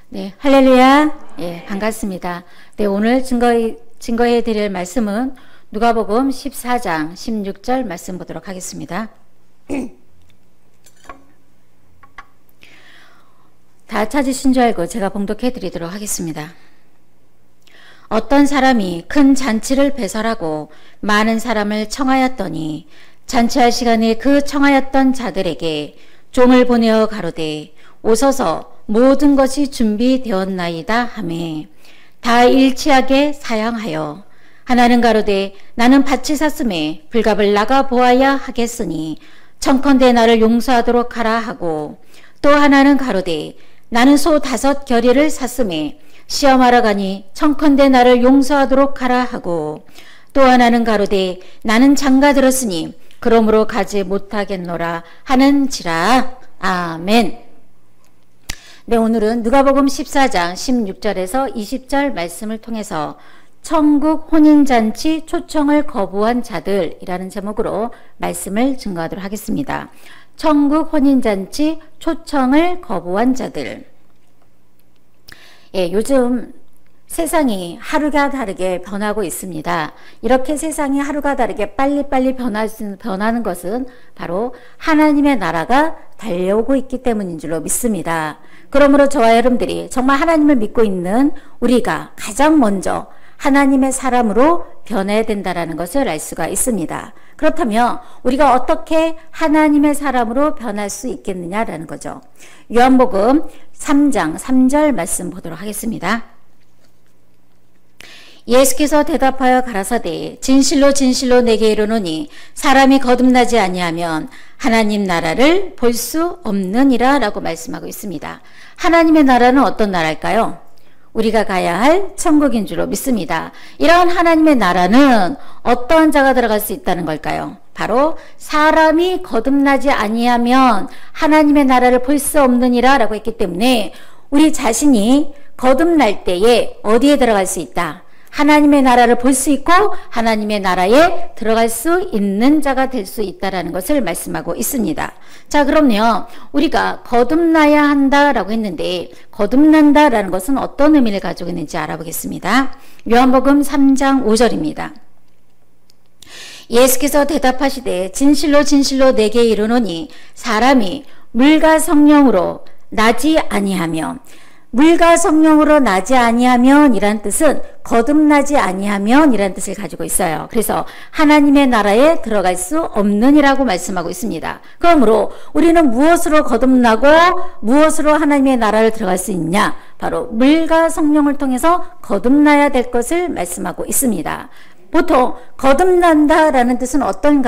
네, 할렐루야. 예, 반갑습니다. 네, 오늘 증거해 드릴 말씀은 누가복음 14장 16절 말씀 보도록 하겠습니다. 다 찾으신 줄 알고 제가 봉독해 드리도록 하겠습니다. 어떤 사람이 큰 잔치를 배설하고 많은 사람을 청하였더니 잔치할 시간에 그 청하였던 자들에게 종을 보내어 가로되 오소서 모든 것이 준비되었나이다 하매 다 일치하게 사양하여 하나는 가로되 나는 밭을 샀음에 불갑을 나가 보아야 하겠으니 청컨대 나를 용서하도록 하라 하고 또 하나는 가로되 나는 소 5 겨리를 샀음에 시험하러 가니 청컨대 나를 용서하도록 하라 하고 또 하나는 가로되 나는 장가 들었으니 그러므로 가지 못하겠노라 하는지라. 아멘. 네, 오늘은 누가복음 14장 16절에서 20절 말씀을 통해서 천국 혼인잔치 초청을 거부한 자들이라는 제목으로 말씀을 증거하도록 하겠습니다. 천국 혼인잔치 초청을 거부한 자들. 예, 요즘 세상이 하루가 다르게 변하고 있습니다. 이렇게 세상이 하루가 다르게 빨리빨리 변하는 것은 바로 하나님의 나라가 달려오고 있기 때문인 줄로 믿습니다. 그러므로 저와 여러분들이 정말 하나님을 믿고 있는 우리가 가장 먼저 하나님의 사람으로 변해야 된다는 것을 알 수가 있습니다. 그렇다면 우리가 어떻게 하나님의 사람으로 변할 수 있겠느냐라는 거죠. 요한복음 3장 3절 말씀 보도록 하겠습니다. 예수께서 대답하여 가라사대 진실로 진실로 내게 이르노니 사람이 거듭나지 아니하면 하나님 나라를 볼 수 없느니라 라고 말씀하고 있습니다. 하나님의 나라는 어떤 나라일까요? 우리가 가야 할 천국인 줄로 믿습니다. 이러한 하나님의 나라는 어떠한 자가 들어갈 수 있다는 걸까요? 바로 사람이 거듭나지 아니하면 하나님의 나라를 볼 수 없느니라 라고 했기 때문에 우리 자신이 거듭날 때에 어디에 들어갈 수 있다? 하나님의 나라를 볼 수 있고 하나님의 나라에 들어갈 수 있는 자가 될 수 있다라는 것을 말씀하고 있습니다. 자, 그럼요. 우리가 거듭나야 한다라고 했는데 거듭난다라는 것은 어떤 의미를 가지고 있는지 알아보겠습니다. 요한복음 3장 5절입니다. 예수께서 대답하시되 진실로 진실로 내게 이르노니 사람이 물과 성령으로 나지 아니하면 물과 성령으로 나지 아니하면 이란 뜻은 거듭나지 아니하면 이란 뜻을 가지고 있어요. 그래서 하나님의 나라에 들어갈 수 없느니라고 말씀하고 있습니다. 그러므로 우리는 무엇으로 거듭나고 무엇으로 하나님의 나라를 들어갈 수 있냐? 바로 물과 성령을 통해서 거듭나야 될 것을 말씀하고 있습니다. 보통 거듭난다라는 뜻은 어떤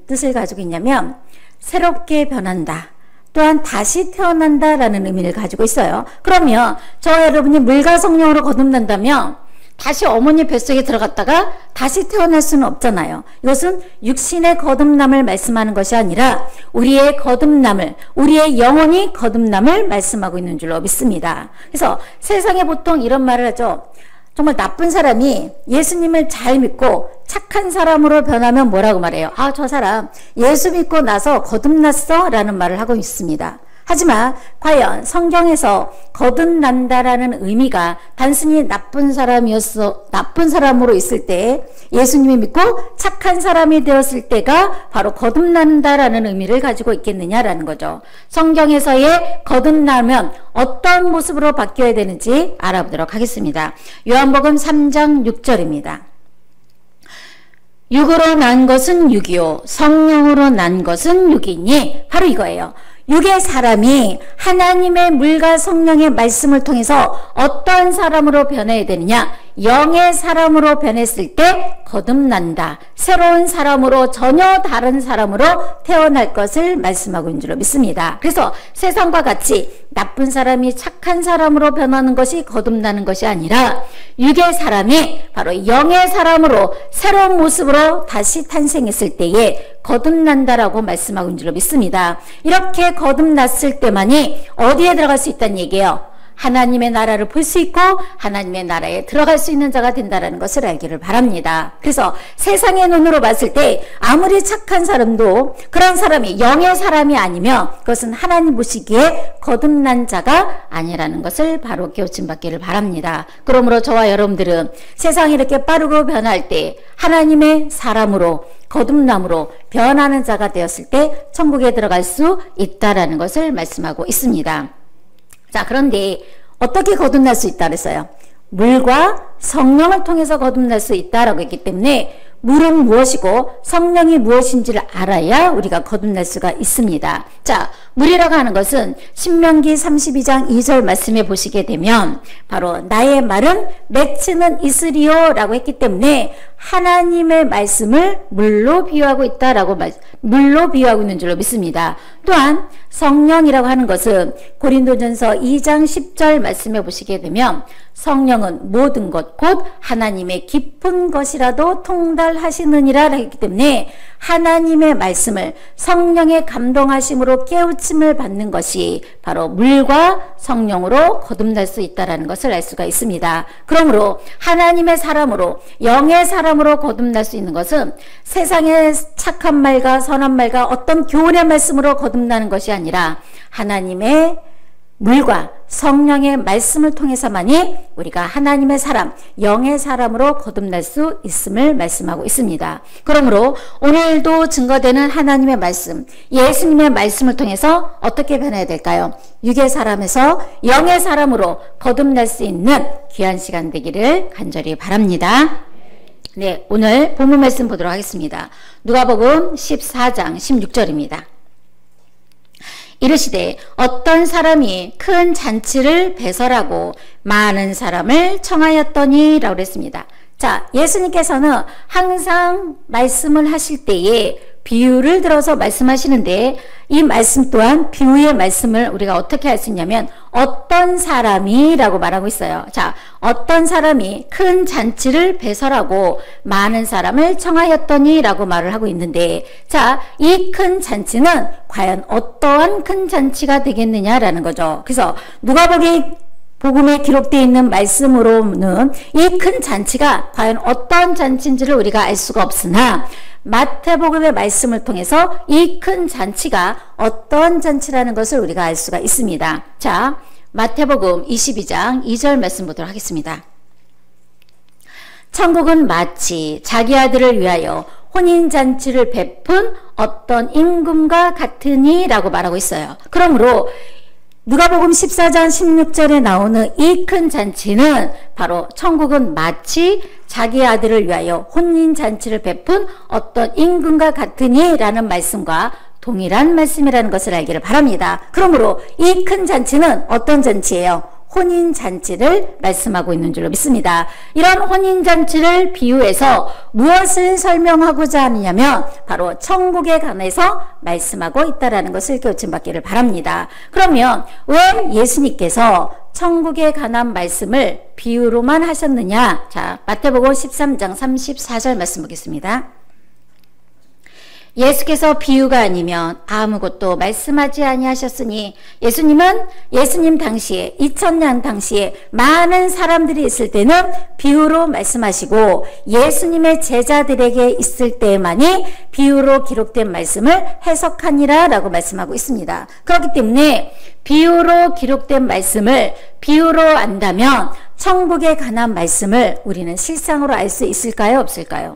뜻을 가지고 있냐면 새롭게 변한다. 또한 다시 태어난다라는 의미를 가지고 있어요. 그러면 저와 여러분이 물과 성령으로 거듭난다면 다시 어머니 뱃속에 들어갔다가 다시 태어날 수는 없잖아요. 이것은 육신의 거듭남을 말씀하는 것이 아니라 우리의 거듭남을, 우리의 영혼이 거듭남을 말씀하고 있는 줄로 믿습니다. 그래서 세상에 보통 이런 말을 하죠. 정말 나쁜 사람이 예수님을 잘 믿고 착한 사람으로 변하면 뭐라고 말해요? 아, 저 사람 예수 믿고 나서 거듭났어 라는 말을 하고 있습니다. 하지만 과연 성경에서 거듭난다라는 의미가 단순히 나쁜 사람으로 있을 때 예수님이 믿고 착한 사람이 되었을 때가 바로 거듭난다라는 의미를 가지고 있겠느냐라는 거죠. 성경에서의 거듭나면 어떤 모습으로 바뀌어야 되는지 알아보도록 하겠습니다. 요한복음 3장 6절입니다. 육으로 난 것은 육이요 성령으로 난 것은 육이니 바로 이거예요. 육의 사람이 하나님의 물과 성령의 말씀을 통해서 어떠한 사람으로 변해야 되느냐? 영의 사람으로 변했을 때 거듭난다. 새로운 사람으로, 전혀 다른 사람으로 태어날 것을 말씀하고 있는 줄로 믿습니다. 그래서 세상과 같이 나쁜 사람이 착한 사람으로 변하는 것이 거듭나는 것이 아니라 육의 사람이 바로 영의 사람으로 새로운 모습으로 다시 탄생했을 때에 거듭난다라고 말씀하고 있는 줄로 믿습니다. 이렇게 거듭났을 때만이 어디에 들어갈 수 있다는 얘기예요. 하나님의 나라를 볼 수 있고 하나님의 나라에 들어갈 수 있는 자가 된다는 것을 알기를 바랍니다. 그래서 세상의 눈으로 봤을 때 아무리 착한 사람도 그런 사람이 영의 사람이 아니면 그것은 하나님 보시기에 거듭난 자가 아니라는 것을 바로 깨우침 받기를 바랍니다. 그러므로 저와 여러분들은 세상이 이렇게 빠르고 변할 때 하나님의 사람으로 거듭남으로 변하는 자가 되었을 때 천국에 들어갈 수 있다라는 것을 말씀하고 있습니다. 자, 그런데 어떻게 거듭날 수 있다 그랬어요? 물과 성령을 통해서 거듭날 수 있다라고 했기 때문에 물은 무엇이고 성령이 무엇인지를 알아야 우리가 거듭날 수가 있습니다. 자, 물이라고 하는 것은 신명기 32장 2절 말씀에 보시게 되면 바로 나의 말은 맺히는 이슬이요 라고 했기 때문에 하나님의 말씀을 물로 비유하고 있다라고 물로 비유하고 있는 줄로 믿습니다. 또한 성령이라고 하는 것은 고린도전서 2장 10절 말씀에 보시게 되면 성령은 모든 것 곧 하나님의 깊은 것이라도 통달하시느니라 했기 때문에 하나님의 말씀을 성령의 감동하심으로 깨우침을 받는 것이 바로 물과 성령으로 거듭날 수 있다는 것을 알 수가 있습니다. 그러므로 하나님의 사람으로 영의 사람으로 거듭날 수 있는 것은 세상의 착한 말과 선한 말과 어떤 교훈의 말씀으로 거듭나는 것이 아니라 하나님의 물과 성령의 말씀을 통해서만이 우리가 하나님의 사람, 영의 사람으로 거듭날 수 있음을 말씀하고 있습니다. 그러므로 오늘도 증거되는 하나님의 말씀, 예수님의 말씀을 통해서 어떻게 변해야 될까요? 육의 사람에서 영의 사람으로 거듭날 수 있는 귀한 시간 되기를 간절히 바랍니다. 네, 오늘 본문 말씀 보도록 하겠습니다. 누가복음 14장 16절입니다. 이르시되 어떤 사람이 큰 잔치를 배설하고 많은 사람을 청하였더니 라고 그랬습니다. 자, 예수님께서는 항상 말씀을 하실 때에 비유를 들어서 말씀하시는데 이 말씀 또한 비유의 말씀을 우리가 어떻게 할 수 있냐면 어떤 사람이 라고 말하고 있어요. 자, 어떤 사람이 큰 잔치를 배설하고 많은 사람을 청하였더니 라고 말을 하고 있는데 자, 이 큰 잔치는 과연 어떠한 큰 잔치가 되겠느냐라는 거죠. 그래서 복음에 기록되어 있는 말씀으로는 이 큰 잔치가 과연 어떤 잔치인지를 우리가 알 수가 없으나 마태복음의 말씀을 통해서 이 큰 잔치가 어떤 잔치라는 것을 우리가 알 수가 있습니다. 자, 마태복음 22장 2절 말씀 보도록 하겠습니다. 천국은 마치 자기 아들을 위하여 혼인잔치를 베푼 어떤 임금과 같으니 라고 말하고 있어요. 그러므로 누가복음 14장 16절에 나오는 이 큰 잔치는 바로 천국은 마치 자기 아들을 위하여 혼인잔치를 베푼 어떤 임금과 같으니 라는 말씀과 동일한 말씀이라는 것을 알기를 바랍니다. 그러므로 이 큰 잔치는 어떤 잔치예요? 혼인잔치를 말씀하고 있는 줄로 믿습니다. 이런 혼인잔치를 비유해서 무엇을 설명하고자 하느냐면 바로 천국에 관해서 말씀하고 있다는 것을 깨우침 받기를 바랍니다. 그러면 왜 예수님께서 천국에 관한 말씀을 비유로만 하셨느냐? 자, 마태복음 13장 34절 말씀 보겠습니다. 예수께서 비유가 아니면 아무것도 말씀하지 아니하셨으니 예수님은 예수님 당시에 2000년 당시에 많은 사람들이 있을 때는 비유로 말씀하시고 예수님의 제자들에게 있을 때만이 비유로 기록된 말씀을 해석하니라 라고 말씀하고 있습니다. 그렇기 때문에 비유로 기록된 말씀을 비유로 안다면 천국에 관한 말씀을 우리는 실상으로 알 수 있을까요? 없을까요?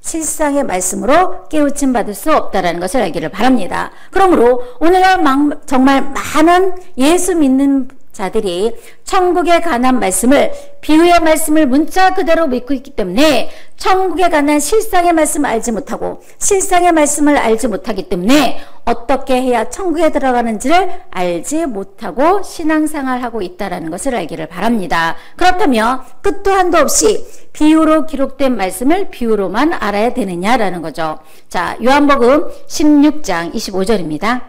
실상의 말씀으로 깨우침 받을 수 없다는 것을 알기를 바랍니다. 그러므로 오늘날 정말 많은 예수 믿는 자들이 천국에 관한 말씀을 비유의 말씀을 문자 그대로 믿고 있기 때문에 천국에 관한 실상의 말씀을 알지 못하고 실상의 말씀을 알지 못하기 때문에 어떻게 해야 천국에 들어가는지를 알지 못하고 신앙생활하고 있다는 것을 알기를 바랍니다. 그렇다면 끝도 한도 없이 비유로 기록된 말씀을 비유로만 알아야 되느냐라는 거죠. 자, 요한복음 16장 25절입니다.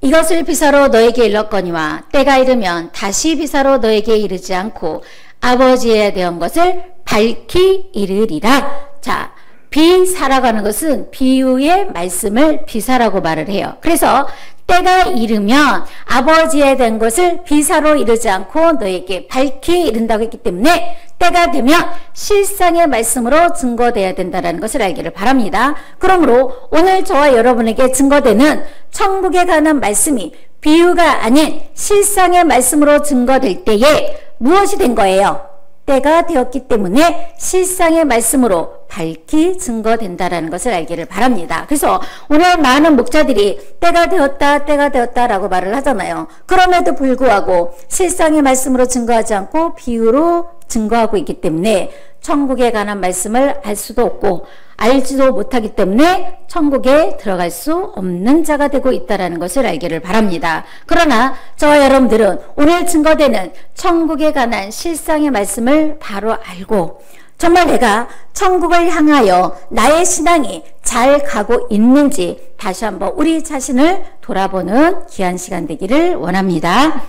이것을 비사로 너에게 일렀거니와 때가 이르면 다시 비사로 너에게 이르지 않고 아버지에 대한 것을 밝히 이르리라. 자, 비사라고 것은 비유의 말씀을 비사라고 말을 해요. 그래서 때가 이르면 아버지에 대한 것을 비사로 이르지 않고 너에게 밝히 이른다고 했기 때문에 때가 되면 실상의 말씀으로 증거되어야 된다는 것을 알기를 바랍니다. 그러므로 오늘 저와 여러분에게 증거되는 천국에 관한 말씀이 비유가 아닌 실상의 말씀으로 증거될 때에 무엇이 된 거예요? 때가 되었기 때문에 실상의 말씀으로 밝히 증거된다라는 것을 알기를 바랍니다. 그래서 오늘 많은 목자들이 때가 되었다 라고 말을 하잖아요. 그럼에도 불구하고 실상의 말씀으로 증거하지 않고 비유로 증거하고 있기 때문에 천국에 관한 말씀을 알 수도 없고 알지도 못하기 때문에 천국에 들어갈 수 없는 자가 되고 있다는 것을 알기를 바랍니다. 그러나 저와 여러분들은 오늘 증거되는 천국에 관한 실상의 말씀을 바로 알고 정말 내가 천국을 향하여 나의 신앙이 잘 가고 있는지 다시 한번 우리 자신을 돌아보는 귀한 시간 되기를 원합니다.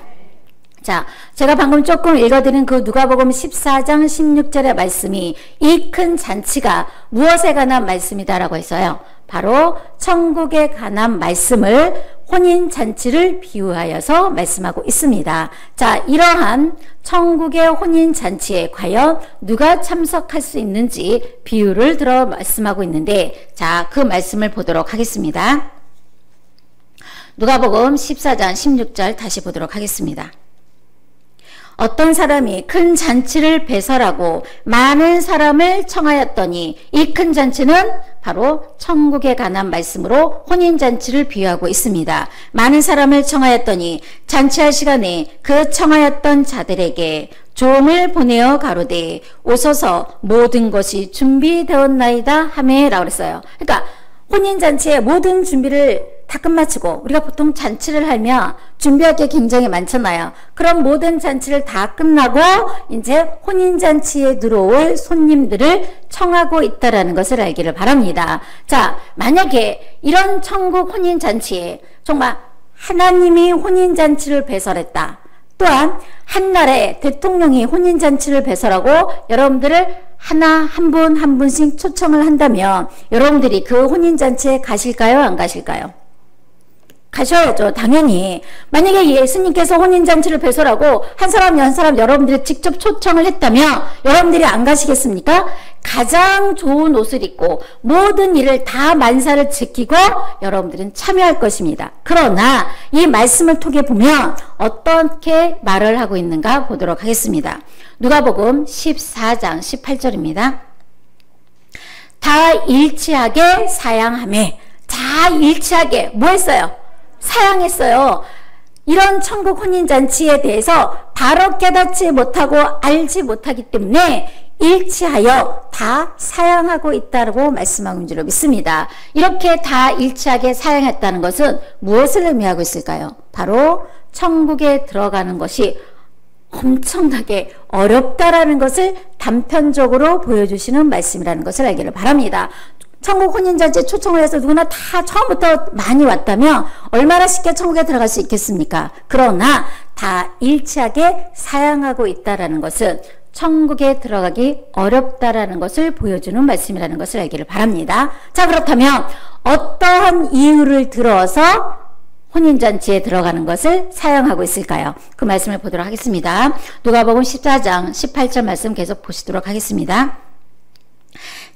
자, 제가 방금 조금 읽어드린 그 누가복음 14장 16절의 말씀이 이 큰 잔치가 무엇에 관한 말씀이다라고 했어요. 바로 천국에 관한 말씀을 혼인잔치를 비유하여서 말씀하고 있습니다. 자, 이러한 천국의 혼인잔치에 과연 누가 참석할 수 있는지 비유를 들어 말씀하고 있는데, 자, 그 말씀을 보도록 하겠습니다. 누가복음 14장 16절 다시 보도록 하겠습니다. 어떤 사람이 큰 잔치를 배설하고 많은 사람을 청하였더니 이 큰 잔치는 바로 천국에 관한 말씀으로 혼인잔치를 비유하고 있습니다. 많은 사람을 청하였더니 잔치할 시간에 그 청하였던 자들에게 종을 보내어 가로되 오소서 모든 것이 준비되었나이다 하매라고 그랬어요. 그러니까 혼인잔치의 모든 준비를 다 끝마치고 우리가 보통 잔치를 하면 준비할 게 굉장히 많잖아요. 그럼 모든 잔치를 다 끝나고 이제 혼인잔치에 들어올 손님들을 청하고 있다라는 것을 알기를 바랍니다. 자, 만약에 이런 천국 혼인잔치에 정말 하나님이 혼인잔치를 배설했다. 또한 한나라의 대통령이 혼인잔치를 배설하고 여러분들을 하나 한 분 한 분씩 초청을 한다면 여러분들이 그 혼인잔치에 가실까요? 안 가실까요? 가셔야죠. 당연히. 만약에 예수님께서 혼인잔치를 배설하고 한 사람 여러분들이 직접 초청을 했다면 여러분들이 안 가시겠습니까? 가장 좋은 옷을 입고 모든 일을 다 만사를 지키고 여러분들은 참여할 것입니다. 그러나 이 말씀을 통해 보면 어떻게 말을 하고 있는가 보도록 하겠습니다. 누가복음 14장 18절입니다. 다 일치하게 사양하매. 다 일치하게 뭐 했어요? 사양했어요. 이런 천국 혼인잔치에 대해서 바로 깨닫지 못하고 알지 못하기 때문에 일치하여 다 사양하고 있다고 말씀하고 줄로 믿습니다. 이렇게 다 일치하게 사양했다는 것은 무엇을 의미하고 있을까요? 바로 천국에 들어가는 것이 엄청나게 어렵다라는 것을 단편적으로 보여주시는 말씀이라는 것을 알기를 바랍니다. 천국 혼인잔치에 초청을 해서 누구나 다 처음부터 많이 왔다면 얼마나 쉽게 천국에 들어갈 수 있겠습니까? 그러나 다 일치하게 사양하고 있다라는 것은 천국에 들어가기 어렵다라는 것을 보여주는 말씀이라는 것을 알기를 바랍니다. 자, 그렇다면 어떠한 이유를 들어서 혼인잔치에 들어가는 것을 사용하고 있을까요? 그 말씀을 보도록 하겠습니다. 누가복음 14장 18절 말씀 계속 보시도록 하겠습니다.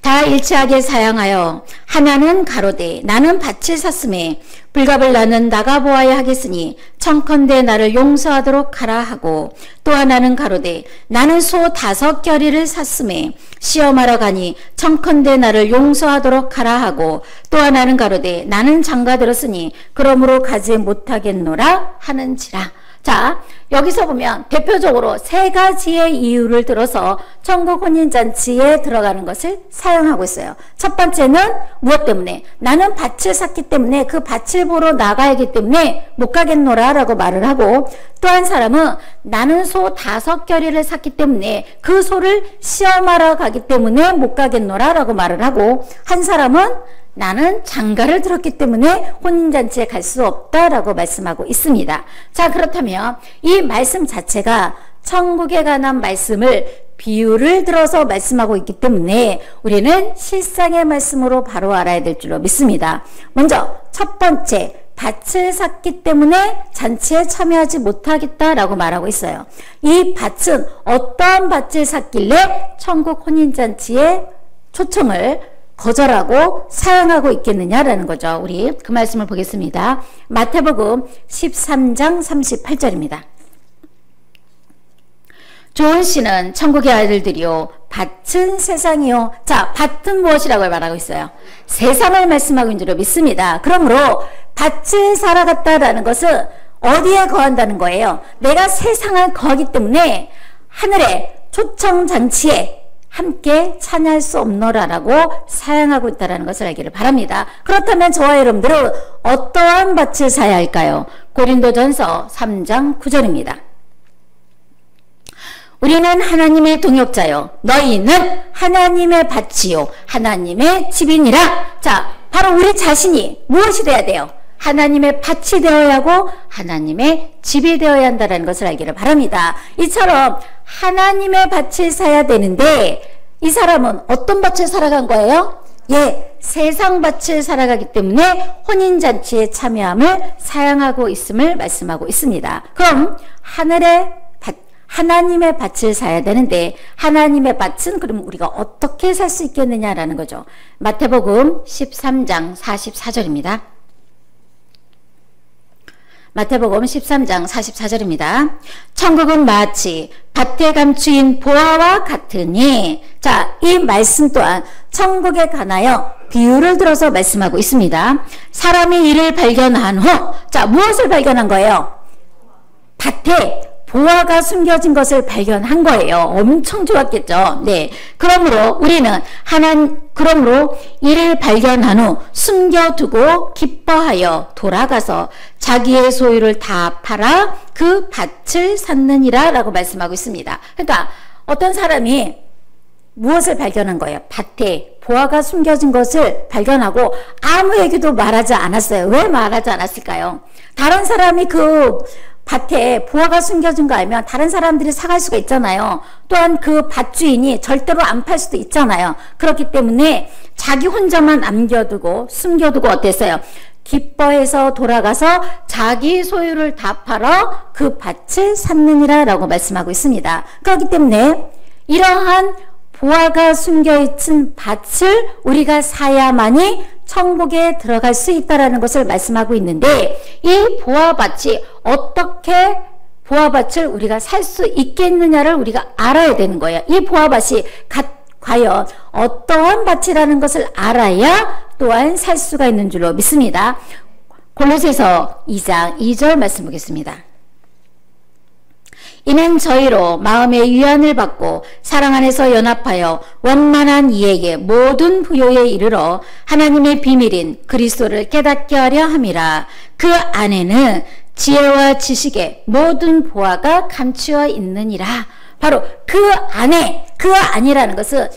다 일치하게 사양하여 하나는 가로되 나는 밭을 샀음에 불갑을 나는 나가보아야 하겠으니 청컨대 나를 용서하도록 하라 하고 또 하나는 가로되 나는 소 5겨리를 샀음에 시험하러 가니 청컨대 나를 용서하도록 하라 하고 또 하나는 가로되 나는 장가 들었으니 그러므로 가지 못하겠노라 하는지라. 자, 여기서 보면 대표적으로 세 가지의 이유를 들어서 천국 혼인잔치에 들어가는 것을 사용하고 있어요. 첫 번째는 무엇 때문에? 나는 밭을 샀기 때문에 그 밭을 보러 나가야 하기 때문에 못 가겠노라 라고 말을 하고, 또 한 사람은 나는 소 5겨리를 샀기 때문에 그 소를 시험하러 가기 때문에 못 가겠노라 라고 말을 하고, 한 사람은 나는 장가를 들었기 때문에 혼인잔치에 갈 수 없다라고 말씀하고 있습니다. 자, 그렇다면 이 말씀 자체가 천국에 관한 말씀을 비유를 들어서 말씀하고 있기 때문에 우리는 실상의 말씀으로 바로 알아야 될 줄로 믿습니다. 먼저 첫 번째, 밭을 샀기 때문에 잔치에 참여하지 못하겠다라고 말하고 있어요. 이 밭은 어떠한 밭을 샀길래 천국 혼인잔치에 초청을 거절하고 사용하고 있겠느냐라는 거죠. 우리 그 말씀을 보겠습니다. 마태복음 13장 38절입니다. 좋은 씨는 천국의 아들들이요 밭은 세상이요. 자, 밭은 무엇이라고 말하고 있어요? 세상을 말씀하고 있는 줄로 믿습니다. 그러므로 밭을 살아갔다라는 것은 어디에 거한다는 거예요? 내가 세상을 거하기 때문에 하늘의 초청잔치에 함께 참여할 수 없노라라고 사용하고 있다는 것을 알기를 바랍니다. 그렇다면 저와 여러분들은 어떠한 밭을 사야 할까요? 고린도전서 3장 9절입니다. 우리는 하나님의 동역자요 너희는 하나님의 밭이요 하나님의 집이니라. 자, 바로 우리 자신이 무엇이 되어야 돼요? 하나님의 밭이 되어야 하고 하나님의 집이 되어야 한다는 것을 알기를 바랍니다. 이처럼 하나님의 밭을 사야 되는데 이 사람은 어떤 밭을 살아간 거예요? 예, 세상 밭을 살아가기 때문에 혼인잔치에 참여함을 사용하고 있음을 말씀하고 있습니다. 그럼 하늘의 밭, 하나님의 밭을 사야 되는데 하나님의 밭은 그럼 우리가 어떻게 살 수 있겠느냐라는 거죠. 마태복음 13장 44절입니다. 마태복음 13장 44절입니다. 천국은 마치 밭에 감추인 보화와 같으니. 자, 이 말씀 또한 천국에 관하여 비유를 들어서 말씀하고 있습니다. 사람이 이를 발견한 후, 자, 무엇을 발견한 거예요? 밭에 보화가 숨겨진 것을 발견한 거예요. 엄청 좋았겠죠. 네. 그러므로 우리는 그러므로 이를 발견한 후 숨겨두고 기뻐하여 돌아가서 자기의 소유를 다 팔아 그 밭을 샀느니라 라고 말씀하고 있습니다. 그러니까 어떤 사람이 무엇을 발견한 거예요? 밭에 보화가 숨겨진 것을 발견하고 아무 얘기도 말하지 않았어요. 왜 말하지 않았을까요? 다른 사람이 그 밭에 보화가 숨겨진 거 알면 다른 사람들이 사갈 수가 있잖아요. 또한 그 밭주인이 절대로 안 팔 수도 있잖아요. 그렇기 때문에 자기 혼자만 남겨두고 숨겨두고 어땠어요? 기뻐해서 돌아가서 자기 소유를 다 팔아 그 밭을 샀느니라 라고 말씀하고 있습니다. 그렇기 때문에 이러한 보화가 숨겨있은 밭을 우리가 사야만이 천국에 들어갈 수 있다는 것을 말씀하고 있는데, 이 보화밭이 어떻게 보화밭을 우리가 살 수 있겠느냐를 우리가 알아야 되는 거예요. 이 보화밭이 과연 어떠한 밭이라는 것을 알아야 또한 살 수가 있는 줄로 믿습니다. 골로새서 2장 2절 말씀 보겠습니다. 이는 저희로 마음의 위안을 받고 사랑 안에서 연합하여 원만한 이에게 모든 부요에 이르러 하나님의 비밀인 그리스도를 깨닫게 하려 함이라. 그 안에는 지혜와 지식의 모든 보화가 감추어 있느니라. 바로 그 안이라는 것은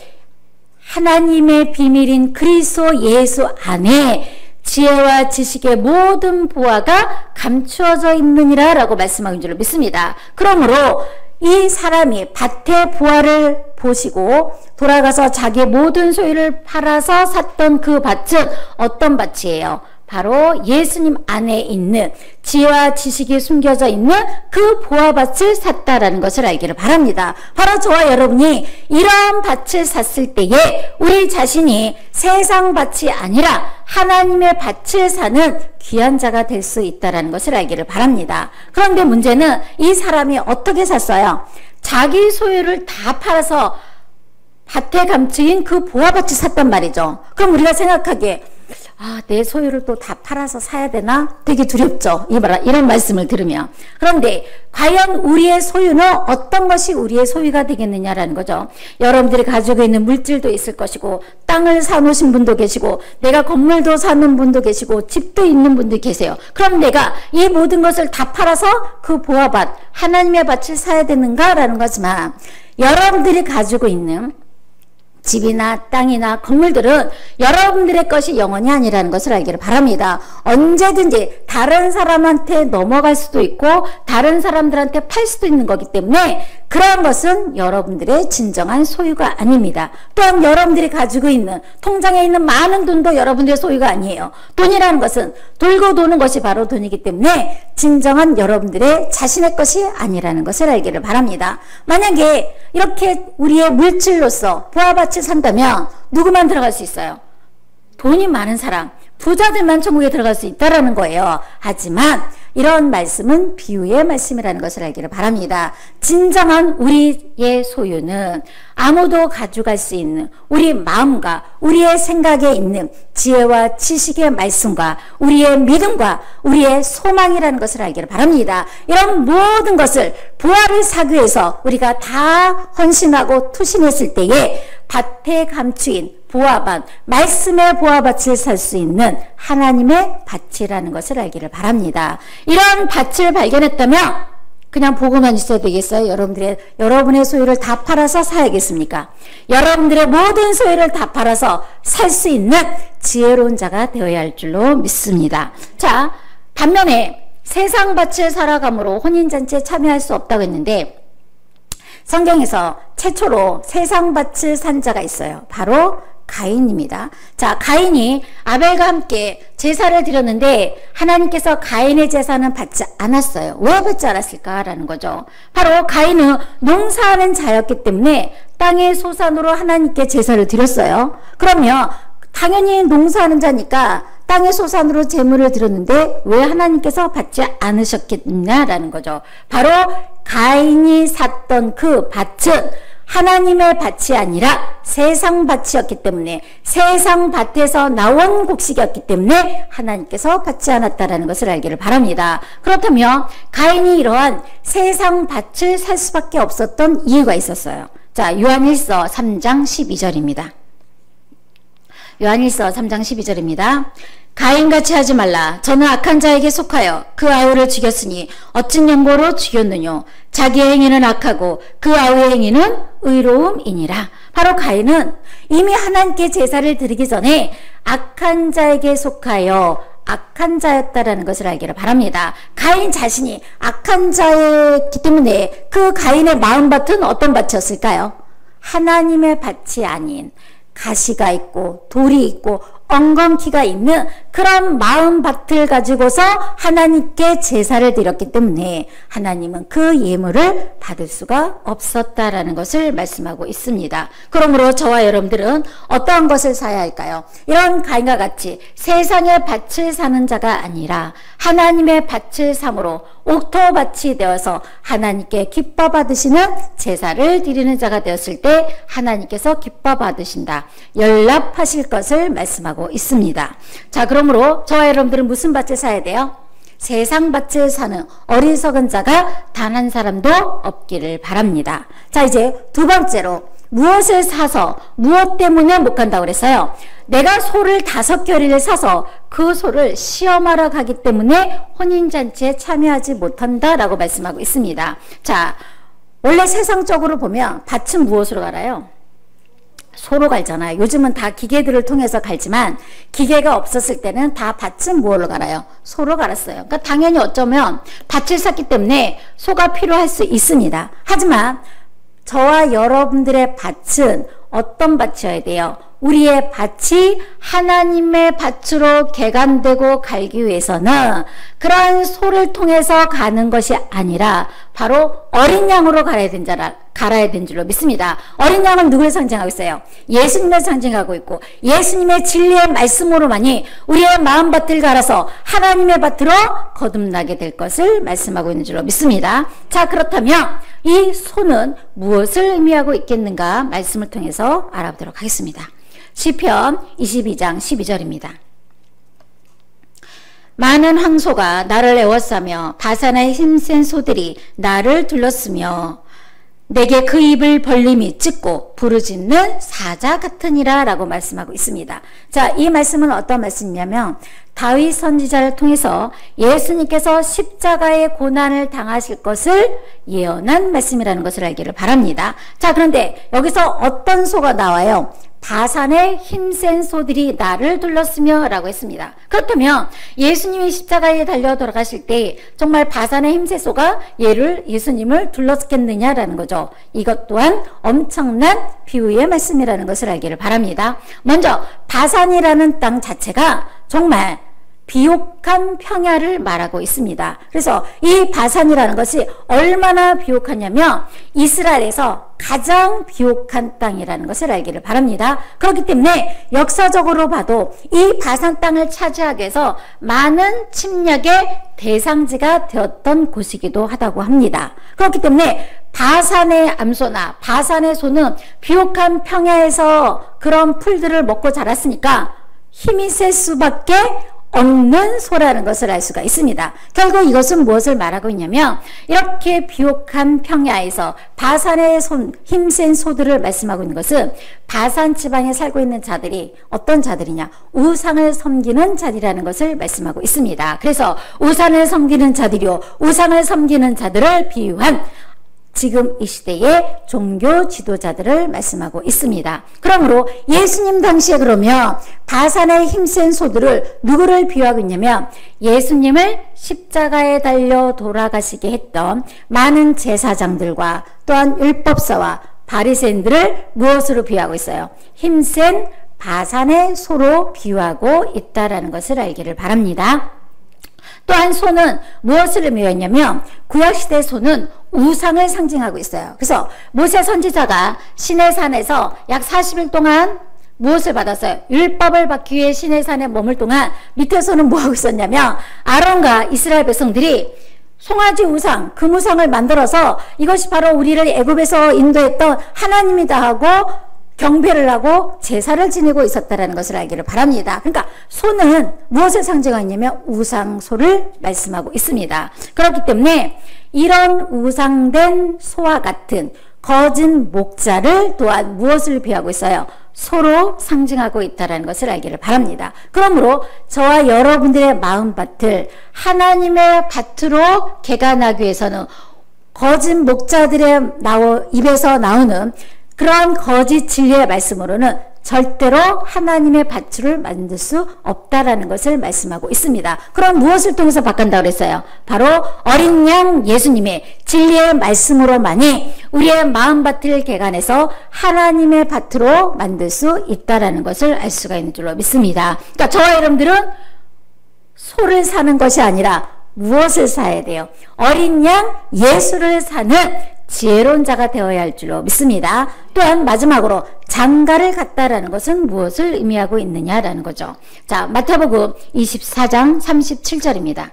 하나님의 비밀인 그리스도 예수 안에 지혜와 지식의 모든 보화가 감추어져 있느니라 라고 말씀하는 줄로 믿습니다. 그러므로 이 사람이 밭의 보화를 보시고 돌아가서 자기의 모든 소유를 팔아서 샀던 그 밭은 어떤 밭이에요? 바로 예수님 안에 있는 지혜와 지식이 숨겨져 있는 그 보화밭을 샀다라는 것을 알기를 바랍니다. 바로 저와 여러분이 이러한 밭을 샀을 때에 우리 자신이 세상 밭이 아니라 하나님의 밭을 사는 귀한 자가 될 수 있다는 것을 알기를 바랍니다. 그런데 문제는 이 사람이 어떻게 샀어요? 자기 소유를 다 팔아서 밭에 감추인 그 보화밭을 샀단 말이죠. 그럼 우리가 생각하기에 내 소유를 또 다 팔아서 사야 되나? 되게 두렵죠. 이런 말씀을 들으면. 그런데 과연 우리의 소유는 어떤 것이 우리의 소유가 되겠느냐라는 거죠. 여러분들이 가지고 있는 물질도 있을 것이고, 땅을 사놓으신 분도 계시고, 내가 건물도 사는 분도 계시고, 집도 있는 분도 계세요. 그럼 내가 이 모든 것을 다 팔아서 그 보화밭, 하나님의 밭을 사야 되는가라는 거지만, 여러분들이 가지고 있는 집이나 땅이나 건물들은 여러분들의 것이 영원히 아니라는 것을 알기를 바랍니다. 언제든지 다른 사람한테 넘어갈 수도 있고 다른 사람들한테 팔 수도 있는 거기 때문에 그러한 것은 여러분들의 진정한 소유가 아닙니다. 또한 여러분들이 가지고 있는 통장에 있는 많은 돈도 여러분들의 소유가 아니에요. 돈이라는 것은 돌고 도는 것이 바로 돈이기 때문에 진정한 여러분들의 자신의 것이 아니라는 것을 알기를 바랍니다. 만약에 이렇게 우리의 물질로서 보화밭을 산다면 누구만 들어갈 수 있어요? 돈이 많은 사람, 부자들만 천국에 들어갈 수 있다라는 거예요. 하지만 이런 말씀은 비유의 말씀이라는 것을 알기를 바랍니다. 진정한 우리의 소유는 아무도 가져갈 수 있는 우리 마음과 우리의 생각에 있는 지혜와 지식의 말씀과 우리의 믿음과 우리의 소망이라는 것을 알기를 바랍니다. 이런 모든 것을 부활을 사기 위해서 우리가 다 헌신하고 투신했을 때에 밭에 감추인 보화밭, 말씀의 보화밭을 살 수 있는 하나님의 밭이라는 것을 알기를 바랍니다. 이런 밭을 발견했다면 그냥 보고만 있어야 되겠어요? 여러분의 소유를 다 팔아서 사야겠습니까? 여러분들의 모든 소유를 다 팔아서 살 수 있는 지혜로운 자가 되어야 할 줄로 믿습니다. 자, 반면에 세상 밭을 살아감으로 혼인잔치에 참여할 수 없다고 했는데 성경에서 최초로 세상 밭을 산 자가 있어요. 바로 가인입니다. 자, 가인이 아벨과 함께 제사를 드렸는데 하나님께서 가인의 제사는 받지 않았어요. 왜 받지 않았을까라는 거죠. 바로 가인은 농사하는 자였기 때문에 땅의 소산으로 하나님께 제사를 드렸어요. 그러면 당연히 농사하는 자니까 땅의 소산으로 제물을 드렸는데 왜 하나님께서 받지 않으셨겠냐라는 거죠. 바로 가인이 샀던 그 밭은 하나님의 밭이 아니라 세상 밭이었기 때문에 세상 밭에서 나온 곡식이었기 때문에 하나님께서 받지 않았다라는 것을 알기를 바랍니다. 그렇다면 가인이 이러한 세상 밭을 살 수밖에 없었던 이유가 있었어요. 자, 요한일서 3장 12절입니다. 요한일서 3장 12절입니다. 가인같이 하지 말라. 저는 악한 자에게 속하여 그 아우를 죽였으니 어찌 연고로 죽였느뇨. 자기의 행위는 악하고 그 아우의 행위는 의로움이니라. 바로 가인은 이미 하나님께 제사를 드리기 전에 악한 자에게 속하여 악한 자였다라는 것을 알기를 바랍니다. 가인 자신이 악한 자였기 때문에 그 가인의 마음밭은 어떤 밭이었을까요? 하나님의 밭이 아닌 가시가 있고 돌이 있고 엉겅퀴가 있는 그런 마음밭을 가지고서 하나님께 제사를 드렸기 때문에 하나님은 그 예물을 받을 수가 없었다라는 것을 말씀하고 있습니다. 그러므로 저와 여러분들은 어떠한 것을 사야 할까요? 이런 가인과 같이 세상의 밭을 사는 자가 아니라 하나님의 밭을 삼으로 옥토밭이 되어서 하나님께 기뻐 받으시는 제사를 드리는 자가 되었을 때 하나님께서 기뻐 받으신다, 연락하실 것을 말씀하고 있습니다. 자, 그러므로 저와 여러분들은 무슨 밭을 사야 돼요? 세상 밭을 사는 어리석은 자가 단 한 사람도 없기를 바랍니다. 자, 이제 두 번째로 무엇을 사서 무엇 때문에 못 간다고 그랬어요? 내가 소를 5겨리를 사서 그 소를 시험하러 가기 때문에 혼인잔치에 참여하지 못한다라고 말씀하고 있습니다. 자, 원래 세상적으로 보면 밭은 무엇으로 갈아요? 소로 갈잖아요. 요즘은 다 기계들을 통해서 갈지만 기계가 없었을 때는 다 밭은 무엇로 갈아요? 소로 갈았어요. 그러니까 당연히 어쩌면 밭을 샀기 때문에 소가 필요할 수 있습니다. 하지만 저와 여러분들의 밭은 어떤 밭이어야 돼요? 우리의 밭이 하나님의 밭으로 개간되고 갈기 위해서는 그러한 소를 통해서 가는 것이 아니라 바로 어린 양으로 갈아야 된 줄로 믿습니다. 어린 양은 누구를 상징하고 있어요? 예수님을 상징하고 있고 예수님의 진리의 말씀으로만이 우리의 마음밭을 갈아서 하나님의 밭으로 거듭나게 될 것을 말씀하고 있는 줄로 믿습니다. 자, 그렇다면 이 소는 무엇을 의미하고 있겠는가 말씀을 통해서 알아보도록 하겠습니다. 시편 22장 12절입니다. 많은 황소가 나를 에워싸며 바산의 힘센 소들이 나를 둘렀으며 내게 그 입을 벌림이 찢고 부르짖는 사자 같으니라 라고 말씀하고 있습니다. 자, 이 말씀은 어떤 말씀이냐면 다윗 선지자를 통해서 예수님께서 십자가의 고난을 당하실 것을 예언한 말씀이라는 것을 알기를 바랍니다. 자, 그런데 여기서 어떤 소가 나와요? 바산의 힘센 소들이 나를 둘렀으며 라고 했습니다. 그렇다면 예수님이 십자가에 달려 돌아가실 때 정말 바산의 힘센 소가 예수님을 둘렀겠느냐라는 거죠. 이것 또한 엄청난 비유의 말씀이라는 것을 알기를 바랍니다. 먼저 바산이라는 땅 자체가 정말 비옥한 평야를 말하고 있습니다. 그래서 이 바산이라는 것이 얼마나 비옥하냐면 이스라엘에서 가장 비옥한 땅이라는 것을 알기를 바랍니다. 그렇기 때문에 역사적으로 봐도 이 바산 땅을 차지하기 위해서 많은 침략의 대상지가 되었던 곳이기도 하다고 합니다. 그렇기 때문에 바산의 암소나 바산의 소는 비옥한 평야에서 그런 풀들을 먹고 자랐으니까 힘이 셀 수밖에 없는 소라는 것을 알 수가 있습니다. 결국 이것은 무엇을 말하고 있냐면 이렇게 비옥한 평야에서 바산의 힘센 소들을 말씀하고 있는 것은 바산 지방에 살고 있는 자들이 어떤 자들이냐, 우상을 섬기는 자들이라는 것을 말씀하고 있습니다. 그래서 우상을 섬기는 자들이요, 우상을 섬기는 자들을 비유한 지금 이 시대의 종교 지도자들을 말씀하고 있습니다. 그러므로 예수님 당시에 그러면 바산의 힘센 소들을 누구를 비유하고 있냐면 예수님을 십자가에 달려 돌아가시게 했던 많은 제사장들과 또한 율법사와 바리새인들을 무엇으로 비유하고 있어요? 힘센 바산의 소로 비유하고 있다라는 것을 알기를 바랍니다. 또한 소는 무엇을 의미했냐면 구약시대 소는 우상을 상징하고 있어요. 그래서 모세 선지자가 시내산에서 약 40일 동안 무엇을 받았어요? 율법을 받기 위해 시내산에 머물 동안 밑에서는 뭐하고 있었냐면 아론과 이스라엘 백성들이 송아지 우상, 금우상을 만들어서 이것이 바로 우리를 애굽에서 인도했던 하나님이다 하고 경배를 하고 제사를 지내고 있었다는 것을 알기를 바랍니다. 그러니까 소는 무엇을 상징하냐면 우상소를 말씀하고 있습니다. 그렇기 때문에 이런 우상된 소와 같은 거짓 목자를 또한 무엇을 비하고 있어요? 소로 상징하고 있다는 것을 알기를 바랍니다. 그러므로 저와 여러분들의 마음밭을 하나님의 밭으로 개간하기 위해서는 거짓 목자들의 입에서 나오는 그러한 거짓 진리의 말씀으로는 절대로 하나님의 밭을 만들 수 없다라는 것을 말씀하고 있습니다. 그럼 무엇을 통해서 바꾼다고 그랬어요? 바로 어린 양 예수님의 진리의 말씀으로만이 우리의 마음밭을 개간해서 하나님의 밭으로 만들 수 있다라는 것을 알 수가 있는 줄로 믿습니다. 그러니까 저와 여러분들은 소를 사는 것이 아니라 무엇을 사야 돼요? 어린 양 예수를 사는 지혜로운 자가 되어야 할 줄로 믿습니다. 또한 마지막으로 장가를 갔다라는 것은 무엇을 의미하고 있느냐라는 거죠. 자, 마태복음 24장 37절입니다.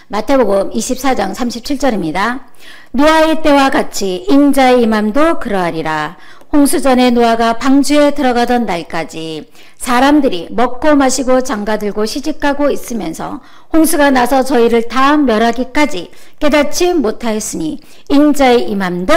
마태복음 24장 37절입니다. 노아의 때와 같이 인자의 임함도 그러하리라. 홍수전에 노아가 방주에 들어가던 날까지 사람들이 먹고 마시고 장가들고 시집가고 있으면서 홍수가 나서 저희를 다 멸하기까지 깨닫지 못하였으니 인자의 임함도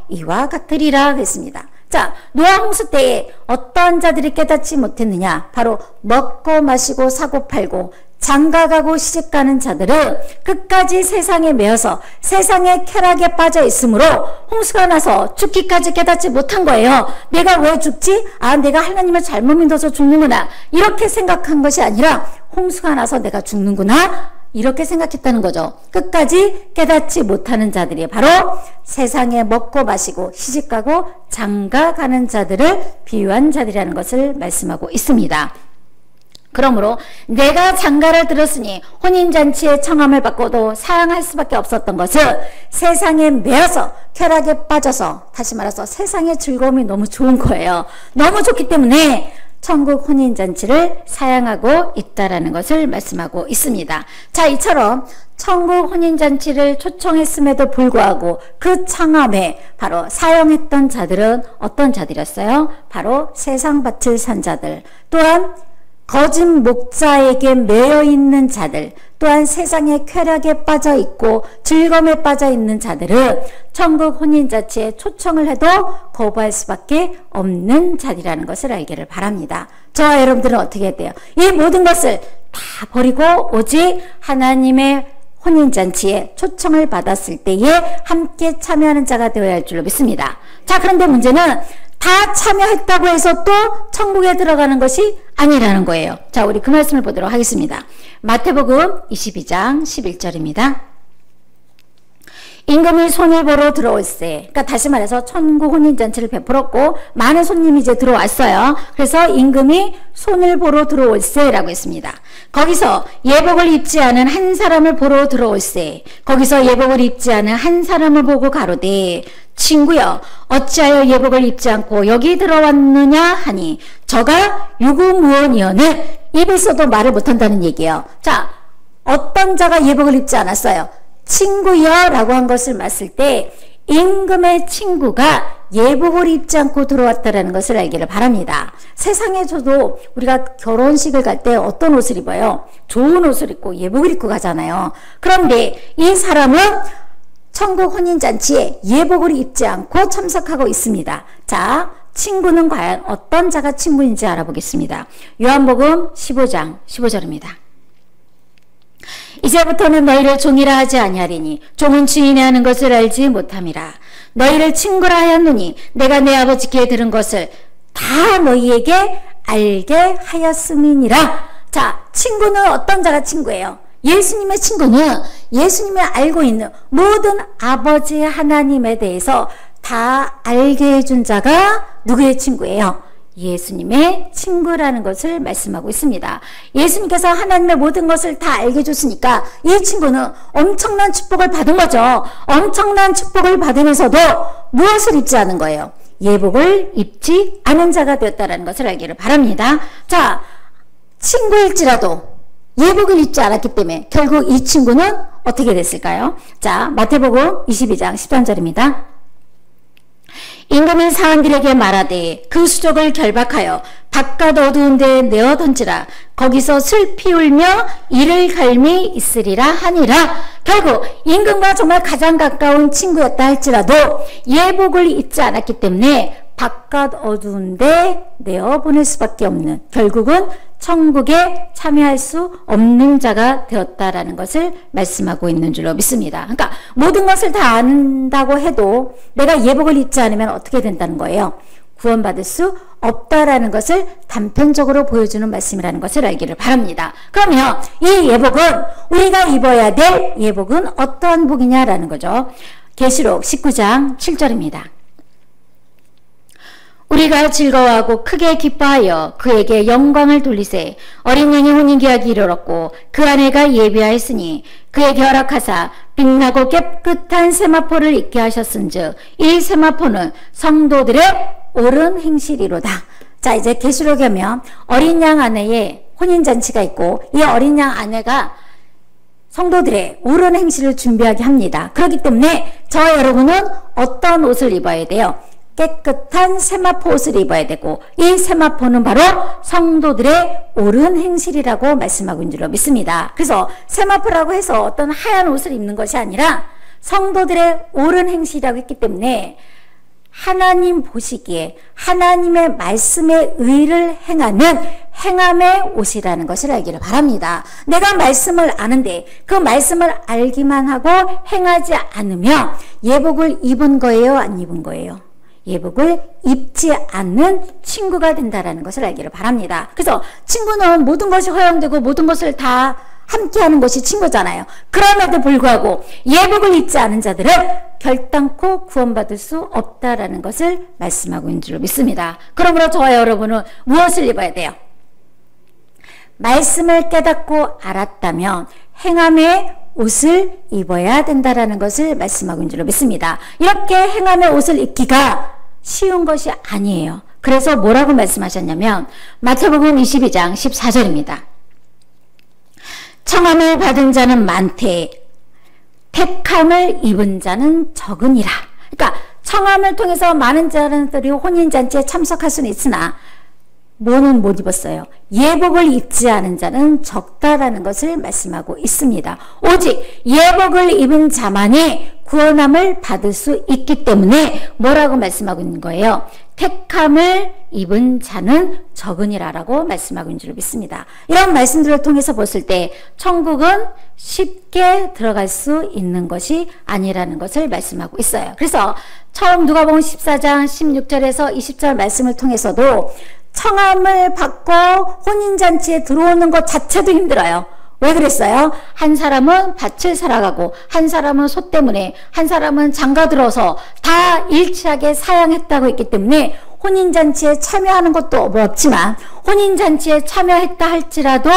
이와 같으리라 했습니다. 자, 노아 홍수 때에 어떤 자들이 깨닫지 못했느냐? 바로 먹고 마시고 사고 팔고 장가가고 시집가는 자들은 끝까지 세상에 매여서 세상의 쾌락에 빠져 있으므로 홍수가 나서 죽기까지 깨닫지 못한 거예요. 내가 왜 죽지? 아, 내가 하나님을 잘못 믿어서 죽는구나. 이렇게 생각한 것이 아니라 홍수가 나서 내가 죽는구나. 이렇게 생각했다는 거죠. 끝까지 깨닫지 못하는 자들이 바로 세상에 먹고 마시고 시집가고 장가가는 자들을 비유한 자들이라는 것을 말씀하고 있습니다. 그러므로 내가 장가를 들었으니 혼인잔치에 청함을 받고도 사양할 수밖에 없었던 것은 세상에 매여서 쾌락에 빠져서, 다시 말해서 세상의 즐거움이 너무 좋은 거예요. 너무 좋기 때문에 천국 혼인잔치를 사양하고 있다라는 것을 말씀하고 있습니다. 자, 이처럼 천국 혼인잔치를 초청했음에도 불구하고 그 청함에 바로 사용했던 자들은 어떤 자들이었어요? 바로 세상 밭을 산 자들, 또한 거짓 목자에게 매여 있는 자들, 또한 세상의 쾌락에 빠져 있고 즐거움에 빠져 있는 자들은 천국 혼인잔치에 초청을 해도 거부할 수밖에 없는 자리라는 것을 알기를 바랍니다. 저와 여러분들은 어떻게 해야 돼요? 이 모든 것을 다 버리고 오직 하나님의 혼인잔치에 초청을 받았을 때에 함께 참여하는 자가 되어야 할 줄로 믿습니다. 자, 그런데 문제는 다 참여했다고 해서 또 천국에 들어가는 것이 아니라는 거예요. 자, 우리 그 말씀을 보도록 하겠습니다. 마태복음 22장 11절입니다. 임금이 손을 보러 들어올세. 그러니까 다시 말해서 천국 혼인잔치를 베풀었고 많은 손님이 이제 들어왔어요. 그래서 임금이 손을 보러 들어올세라고 했습니다. 거기서 예복을 입지 않은 한 사람을 보러 들어올세. 거기서 예복을 입지 않은 한 사람을 보고 가로되 친구여 어찌하여 예복을 입지 않고 여기 들어왔느냐 하니 저가 유구무원이여는 입에 있어도 말을 못한다는 얘기예요. 자, 어떤 자가 예복을 입지 않았어요? 친구여 라고 한 것을 봤을 때 임금의 친구가 예복을 입지 않고 들어왔다라는 것을 알기를 바랍니다. 세상에서도 우리가 결혼식을 갈 때 어떤 옷을 입어요? 좋은 옷을 입고 예복을 입고 가잖아요. 그런데 이 사람은 천국 혼인잔치에 예복을 입지 않고 참석하고 있습니다. 자, 친구는 과연 어떤 자가 친구인지 알아보겠습니다. 요한복음 15장 15절입니다. 이제부터는 너희를 종이라 하지 아니하리니 종은 주인이 하는 것을 알지 못함이라. 너희를 친구라 하였노니 내가 내 아버지께 들은 것을 다 너희에게 알게 하였음이니라. 자, 친구는 어떤 자가 친구예요? 예수님의 친구는 예수님이 알고 있는 모든 아버지 하나님에 대해서 다 알게 해준 자가 누구의 친구예요? 예수님의 친구라는 것을 말씀하고 있습니다. 예수님께서 하나님의 모든 것을 다 알게 해줬으니까 이 친구는 엄청난 축복을 받은 거죠. 엄청난 축복을 받으면서도 무엇을 입지 않은 거예요? 예복을 입지 않은 자가 되었다는 것을 알기를 바랍니다. 자, 친구일지라도 예복을 입지 않았기 때문에 결국 이 친구는 어떻게 됐을까요? 자, 마태복음 22장 13절입니다. 임금은 사람들에게 말하되 그 수족을 결박하여 바깥 어두운 데에 내어 던지라. 거기서 슬피 울며 이를 갈미 있으리라 하니라. 결국 임금과 정말 가장 가까운 친구였다 할지라도 예복을 입지 않았기 때문에 바깥 어두운 데 내어 보낼 수밖에 없는, 결국은 천국에 참여할 수 없는 자가 되었다라는 것을 말씀하고 있는 줄로 믿습니다. 그러니까 모든 것을 다 안다고 해도 내가 예복을 입지 않으면 어떻게 된다는 거예요? 구원받을 수 없다라는 것을 단편적으로 보여주는 말씀이라는 것을 알기를 바랍니다. 그러면 이 예복은, 우리가 입어야 될 예복은 어떠한 복이냐라는 거죠. 계시록 19장 7절입니다. 우리가 즐거워하고 크게 기뻐하여 그에게 영광을 돌리세. 어린 양의 혼인계약이 이르렀고 그 아내가 예비하였으니 그에게 허락하사 빛나고 깨끗한 세마포를 입게 하셨은즉 이 세마포는 성도들의 옳은 행실이로다. 자, 이제 계시록에 하면 어린 양 아내의 혼인잔치가 있고 이 어린 양 아내가 성도들의 옳은 행실을 준비하게 합니다. 그렇기 때문에 저와 여러분은 어떤 옷을 입어야 돼요? 깨끗한 세마포 옷을 입어야 되고 이 세마포는 바로 성도들의 옳은 행실이라고 말씀하고 있는 줄로 믿습니다. 그래서 세마포라고 해서 어떤 하얀 옷을 입는 것이 아니라 성도들의 옳은 행실이라고 했기 때문에 하나님 보시기에 하나님의 말씀에 의를 행하는 행함의 옷이라는 것을 알기를 바랍니다. 내가 말씀을 아는데 그 말씀을 알기만 하고 행하지 않으면 예복을 입은 거예요? 안 입은 거예요? 예복을 입지 않는 친구가 된다는 것을 알기를 바랍니다. 그래서 친구는 모든 것이 허용되고 모든 것을 다 함께하는 것이 친구잖아요. 그럼에도 불구하고 예복을 입지 않은 자들은 결단코 구원받을 수 없다라는 것을 말씀하고 있는 줄 믿습니다. 그러므로 저와 여러분은 무엇을 입어야 돼요? 말씀을 깨닫고 알았다면 행함의 옷을 입어야 된다라는 것을 말씀하고 있는 줄로 믿습니다. 이렇게 행함의 옷을 입기가 쉬운 것이 아니에요. 그래서 뭐라고 말씀하셨냐면 마태복음 22장 14절입니다. 청함을 받은 자는 많되 택함을 입은 자는 적으니라. 그러니까 청함을 통해서 많은 자들이 혼인잔치에 참석할 수는 있으나 뭐는 못 입었어요? 예복을 입지 않은 자는 적다라는 것을 말씀하고 있습니다. 오직 예복을 입은 자만이 구원함을 받을 수 있기 때문에 뭐라고 말씀하고 있는 거예요? 택함을 입은 자는 적으니라라고 말씀하고 있는 줄 믿습니다. 이런 말씀들을 통해서 봤을 때 천국은 쉽게 들어갈 수 있는 것이 아니라는 것을 말씀하고 있어요. 그래서 처음 누가복음 14장 16절에서 20절 말씀을 통해서도 청함을 받고 혼인잔치에 들어오는 것 자체도 힘들어요. 왜 그랬어요? 한 사람은 밭을 살아가고 한 사람은 소 때문에 한 사람은 장가 들어서 다 일치하게 사양했다고 했기 때문에 혼인잔치에 참여하는 것도 없지만 혼인잔치에 참여했다 할지라도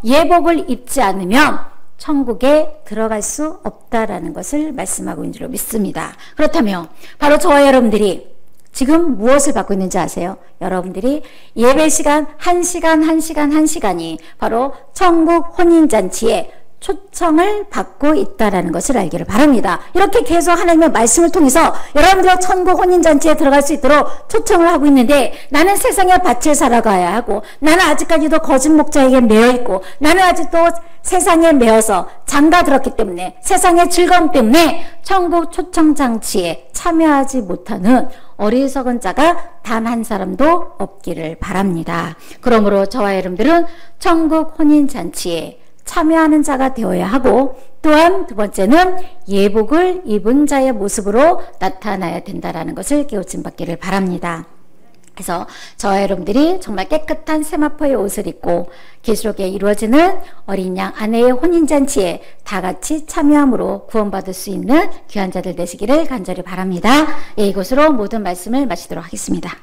예복을 입지 않으면 천국에 들어갈 수 없다라는 것을 말씀하고 있는 줄 믿습니다. 그렇다면 바로 저와 여러분들이 지금 무엇을 받고 있는지 아세요? 여러분들이 예배 시간 1시간이 바로 천국 혼인잔치에 초청을 받고 있다라는 것을 알기를 바랍니다. 이렇게 계속 하나님의 말씀을 통해서 여러분들의 천국 혼인잔치에 들어갈 수 있도록 초청을 하고 있는데 나는 세상에 밭을 살아가야 하고 나는 아직까지도 거짓 목자에게 매여 있고 나는 아직도 세상에 매여서 장가 들었기 때문에 세상의 즐거움 때문에 천국 초청잔치에 참여하지 못하는 어리석은 자가 단 한 사람도 없기를 바랍니다. 그러므로 저와 여러분들은 천국 혼인잔치에 참여하는 자가 되어야 하고 또한 두 번째는 예복을 입은 자의 모습으로 나타나야 된다는 것을 깨우침 받기를 바랍니다. 그래서 저와 여러분들이 정말 깨끗한 세마포의 옷을 입고 계시록에 이루어지는 어린 양 아내의 혼인잔치에 다 같이 참여함으로 구원받을 수 있는 귀한 자들 되시기를 간절히 바랍니다. 이것으로 모든 말씀을 마치도록 하겠습니다.